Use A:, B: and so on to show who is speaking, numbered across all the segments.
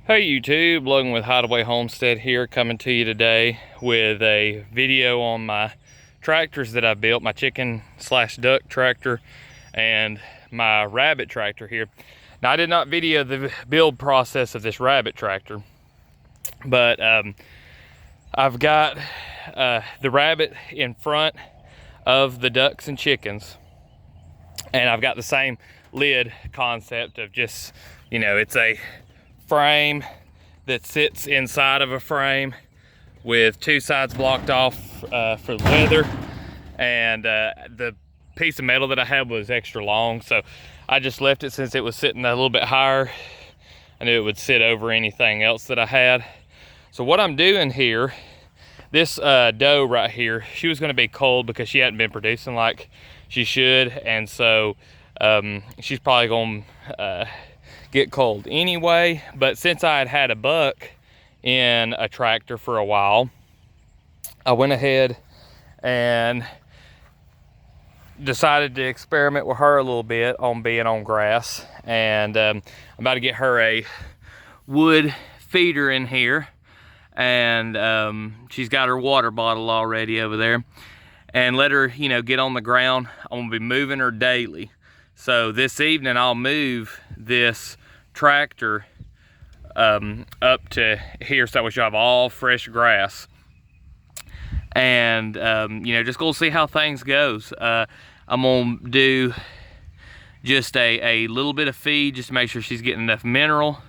A: Hey YouTube, Logan with Hideaway Homestead here, coming to you today with a video on my tractors that I built, my chicken/duck tractor and my rabbit tractor here. Now I did not video the build process of this rabbit tractor, but I've got the rabbit in front of the ducks and chickens, and I've got the same lid concept of just, you know, it's a frame that sits inside of a frame with two sides blocked off for the weather, and the piece of metal that I had was extra long, so I just left it since it was sitting a little bit higher. I knew it would sit over anything else that I had. So what I'm doing here, this doe right here, she was going to be cold because she hadn't been producing like she should, and so she's probably going to get cold anyway. But since I had a buck in a tractor for a while, I went ahead and decided to experiment with her a little bit on being on grass, and I'm about to get her a wood feeder in here, and she's got her water bottle already over there, and let her, you know, get on the ground. I'm gonna be moving her daily. So this evening I'll move this tractor up to here so we should have all fresh grass, and you know, just gonna see how things goes. I'm gonna do just a little bit of feed just to make sure she's getting enough mineral,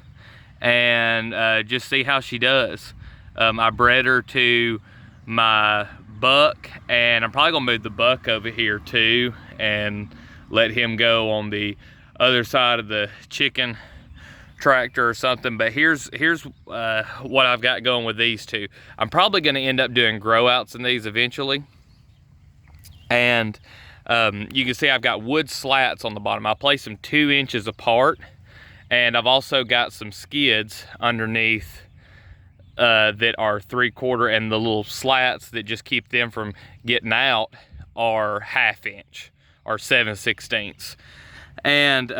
A: and just see how she does. I bred her to my buck, and I'm probably gonna move the buck over here too and let him go on the other side of the chicken tractor or something. But here's what I've got going with these two. I'm probably going to end up doing grow outs in these eventually, and you can see I've got wood slats on the bottom. I place them 2 inches apart, and I've also got some skids underneath that are 3/4, and the little slats that just keep them from getting out are 1/2 inch or 7/16. And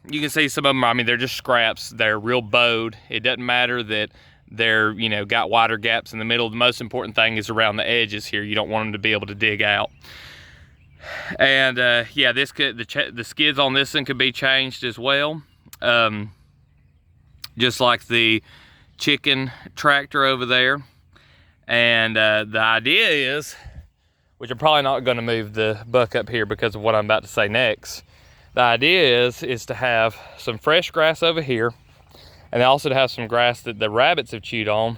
A: you can see some of them, I mean, they're just scraps. They're real bowed. It doesn't matter that they're, you know, got wider gaps in the middle. The most important thing is around the edges here. You don't want them to be able to dig out. And yeah, this could, the skids on this one could be changed as well, just like the chicken tractor over there. And the idea is, which I'm probably not going to move the buck up here because of what I'm about to say next. The idea is to have some fresh grass over here, and also to have some grass that the rabbits have chewed on,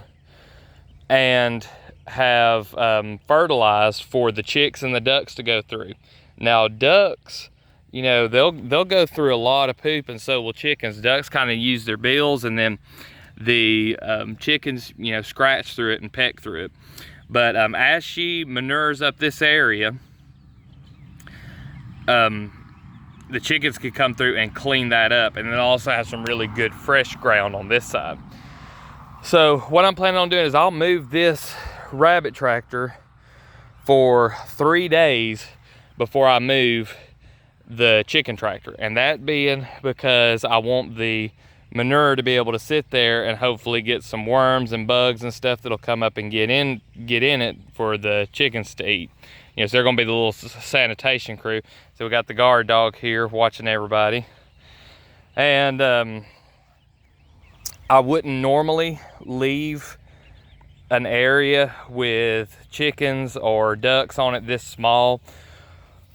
A: and have fertilized for the chicks and the ducks to go through. Now ducks, you know, they'll go through a lot of poop, and so will chickens. Ducks kind of use their bills, and then the chickens, you know, scratch through it and peck through it. But as she manures up this area, the chickens could come through and clean that up, and then also have some really good fresh ground on this side. So what I'm planning on doing is I'll move this rabbit tractor for 3 days before I move the chicken tractor, and that being because I want the manure to be able to sit there and hopefully get some worms and bugs and stuff that'll come up and get in it for the chickens to eat. You know, so they're gonna be the little sanitation crew. So we got the guard dog here watching everybody. And I wouldn't normally leave an area with chickens or ducks on it this small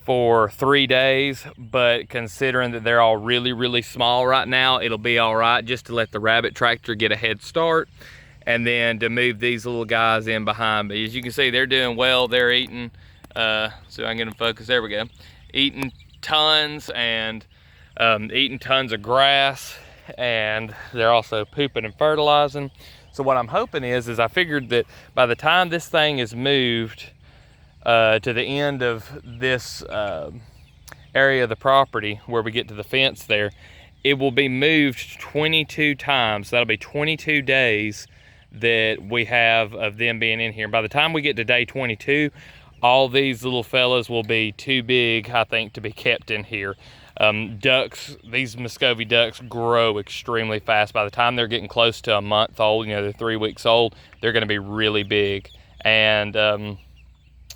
A: for 3 days, but considering that they're all really small right now, it'll be all right just to let the rabbit tractor get a head start, and then to move these little guys in behind. But as you can see, they're doing well. They're eating, so I can get them focused, there we go. Eating tons, and eating tons of grass, and they're also pooping and fertilizing. So what I'm hoping is I figured that by the time this thing is moved to the end of this area of the property where we get to the fence there, it will be moved 22 times. That'll be 22 days that we have of them being in here. And by the time we get to day 22, all these little fellas will be too big, I think, to be kept in here. Ducks, these Muscovy ducks grow extremely fast. By the time they're getting close to a month old, you know, they're 3 weeks old, they're going to be really big. And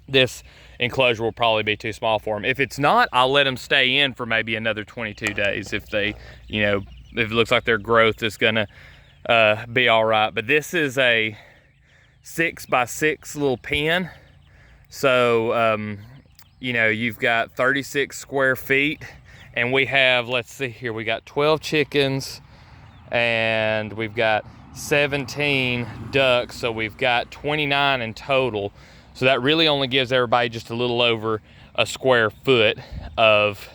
A: this enclosure will probably be too small for them. If it's not, I'll let them stay in for maybe another 22 days if they, you know, if it looks like their growth is going to be all right. But this is a 6x6 little pen. So, you know, you've got 36 square feet. And we have, let's see here, we got 12 chickens and we've got 17 ducks. So we've got 29 in total. So that really only gives everybody just a little over a square foot of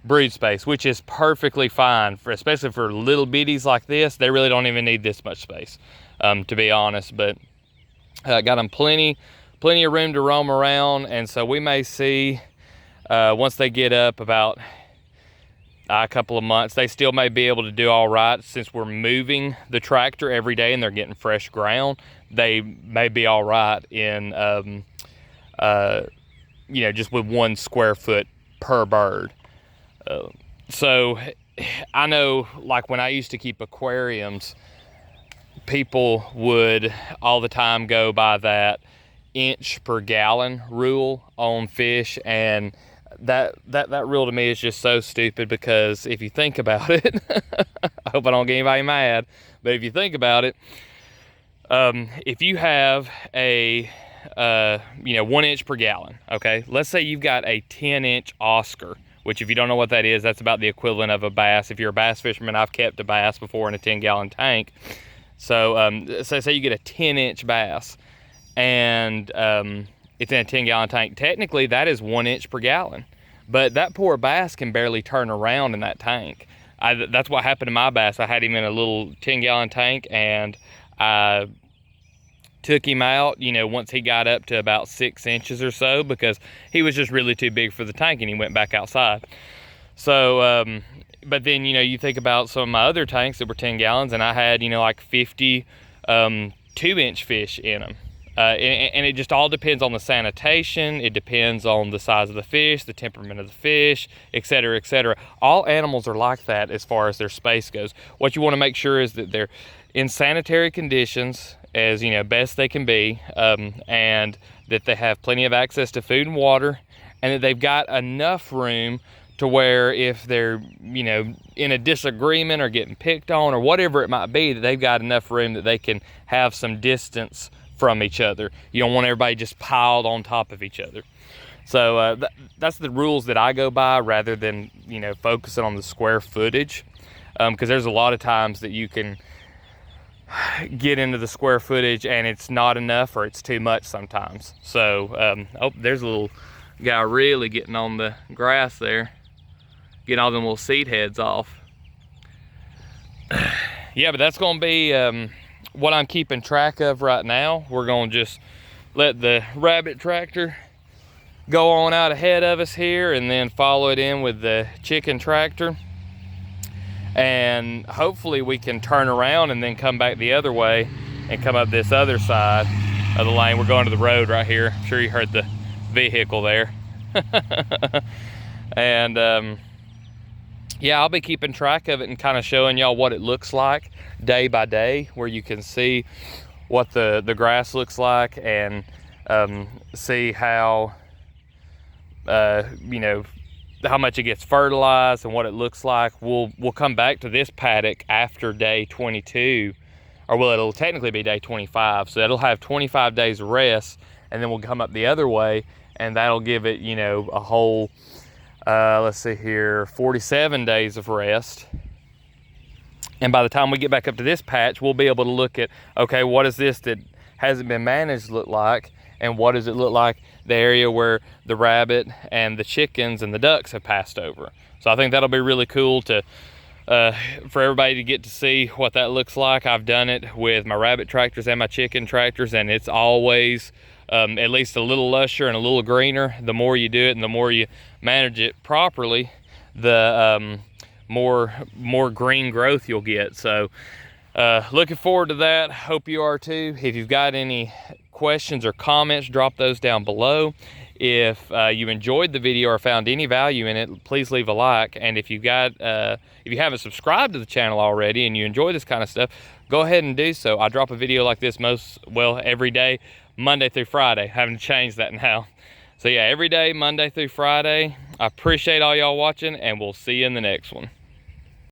A: brood space, which is perfectly fine, for especially for little bitties like this. They really don't even need this much space, to be honest. But got them plenty of room to roam around. And so we may see, once they get up about a couple of months, they still may be able to do all right. Since we're moving the tractor every day and they're getting fresh ground, they may be all right in, you know, just with 1 square foot per bird. So I know, like when I used to keep aquariums, people would all the time go by that inch per gallon rule on fish, and that rule to me is just so stupid, because if you think about it, I hope I don't get anybody mad, but if you think about it, if you have a you know, 1 inch per gallon, okay, let's say you've got a 10-inch Oscar, which if you don't know what that is, that's about the equivalent of a bass. If you're a bass fisherman, I've kept a bass before in a 10-gallon tank. So say you get a 10-inch bass, and it's in a 10-gallon tank. Technically, that is 1 inch per gallon, but that poor bass can barely turn around in that tank. That's what happened to my bass. I had him in a little 10-gallon tank, and I took him out, you know, once he got up to about 6 inches or so, because he was just really too big for the tank, and he went back outside. So, but then, you know, you think about some of my other tanks that were 10 gallons, and I had, you know, like 50 2-inch fish in them. And it just all depends on the sanitation. It depends on the size of the fish, the temperament of the fish, etc., etc. All animals are like that as far as their space goes. What you want to make sure is that they're in sanitary conditions, as you know, best they can be, and that they have plenty of access to food and water, and that they've got enough room to where if they're, you know, in a disagreement or getting picked on or whatever it might be, that they've got enough room that they can have some distance from each other. You don't want everybody just piled on top of each other. So that's the rules that I go by, rather than, you know, focusing on the square footage, because there's a lot of times that you can get into the square footage and it's not enough, or it's too much sometimes. So oh, there's a little guy really getting on the grass there, getting all them little seed heads off. Yeah, but that's going to be what I'm keeping track of right now. We're going to just let the rabbit tractor go on out ahead of us here, and then follow it in with the chicken tractor, and hopefully we can turn around and then come back the other way and come up this other side of the lane. We're going to the road right here. I'm sure you heard the vehicle there. And yeah, I'll be keeping track of it and kind of showing y'all what it looks like day by day, where you can see what the grass looks like, and see how you know, how much it gets fertilized and what it looks like. We'll come back to this paddock after day 22, or well, it'll technically be day 25, so it'll have 25 days of rest, and then we'll come up the other way, and that'll give it, you know, a whole let's see here, 47 days of rest. And by the time we get back up to this patch, we'll be able to look at, okay, what does this that hasn't been managed look like, and what does it look like the area where the rabbit and the chickens and the ducks have passed over. So I think that'll be really cool to for everybody to get to see what that looks like. I've done it with my rabbit tractors and my chicken tractors, and it's always at least a little lusher and a little greener. The more you do it and the more you manage it properly, the more green growth you'll get. So looking forward to that. Hope you are too. If you've got any questions or comments, drop those down below. If you enjoyed the video or found any value in it, please leave a like. And if you haven't subscribed to the channel already and you enjoy this kind of stuff, go ahead and do so. I drop a video like this every day, Monday through Friday. Having to change that now. So yeah, every day, Monday through Friday. I appreciate all y'all watching, and we'll see you in the next one.